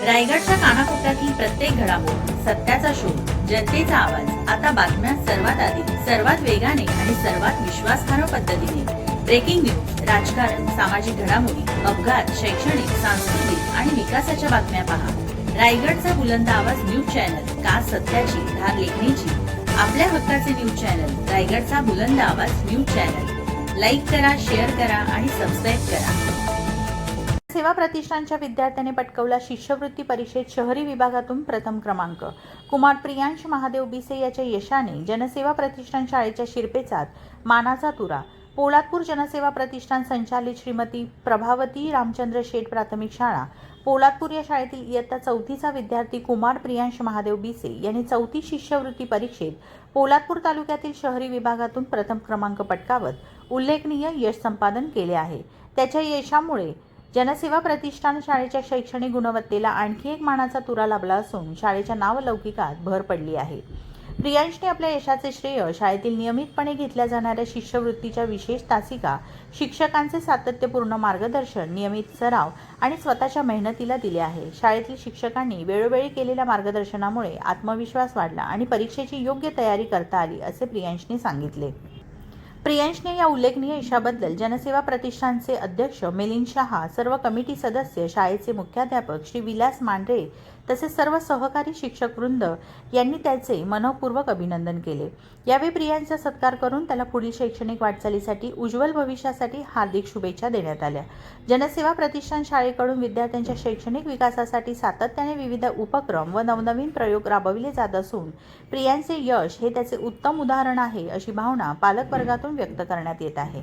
रायगडच्या कानाकोपऱ्यातील प्रत्येक घडामोड, सत्याचा शोध, जनतेचा आवाज. आता बातम्या सर्वात आधी, सर्वात वेगाने आणि सर्वात विश्वासार्ह पद्धतीने. ब्रेकिंग न्यूज, राजकारण, सामाजिक घडामोडी, अपघात, शैक्षणिक, सांस्कृतिक आणि विकासाच्या बातम्या पहा. रायगडचा बुलंद आवाज न्यूज चॅनल, का सत्याची धार लेखणीची. आपल्या हक्काचे न्यूज चॅनल, रायगडचा बुलंद आवाज न्यूज चॅनल. लाईक करा, शेअर करा आणि सबस्क्राईब करा. सेवा प्रतिष्ठानच्या विद्यार्थ्याने पटकावला शिष्यवृत्ती परीक्षेत शहरी विभागातून प्रथम क्रमांक. कुमार प्रियांश महादेव बिसे याच्या यशाने जनसेवा प्रतिष्ठान शाळेच्या शिरपेचात मानाचा तुरा. पोलादपूर जनसेवा प्रतिष्ठान संचालित श्रीमती प्रभावती रामचंद्र शेठ प्राथमिक शाळा पोलादपूर या शाळेतील इयत्ता 4थीचा विद्यार्थी कुमार प्रियांश महादेव बिसे यांनी 4थी शिष्यवृत्ती परीक्षेत पोलादपूर तालुक्यातील शहरी विभागातून प्रथम क्रमांक पटकावत उल्लेखनीय यश संपादन केले आहे. त्याच्या यशामुळे जनसेवा प्रतिष्ठान शाळेच्या शैक्षणिक गुणवत्तेला आणखी एक मानाचा तुरा लाभला असून शाळेच्या नावलौकिकात भर पडली आहे. प्रियांशने आपल्या यशाचे श्रेय शाळेतील नियमितपणे घेतल्या जाणाऱ्या शिष्यवृत्तीच्या विशेष तासिका, शिक्षकांचे सातत्यपूर्ण मार्गदर्शन, नियमित सराव आणि स्वतःच्या मेहनतीला दिले आहे. शाळेतील शिक्षकांनी वेळोवेळी केलेल्या मार्गदर्शनामुळे आत्मविश्वास वाढला आणि परीक्षेची योग्य तयारी करता आली, असे प्रियांशने सांगितले. प्रियांशने या उल्लेखनीय यशाबद्दल जनसेवा प्रतिष्ठानचे अध्यक्ष मिलिंद शहा, सर्व कमिटी सदस्य, शाळेचे मुख्याध्यापक श्री विलास मांढरे तसेच सर्व सहकारी शिक्षक वृंद यांनी त्याचे मनःपूर्वक अभिनंदन केले. यावेळी प्रियांशचा सत्कार करून त्याला पुढील शैक्षणिक वाटचालीसाठी उज्ज्वल भविष्यासाठी हार्दिक शुभेच्छा देण्यात आल्या. जनसेवा प्रतिष्ठान शाळेकडून विद्यार्थ्यांच्या शैक्षणिक विकासासाठी सातत्याने विविध उपक्रम व नवनवीन प्रयोग राबविले जात असून प्रियांशचे यश हे त्याचे उत्तम उदाहरण आहे, अशी भावना पालक वर्गातून व्यक्त करण्यात येत आहे.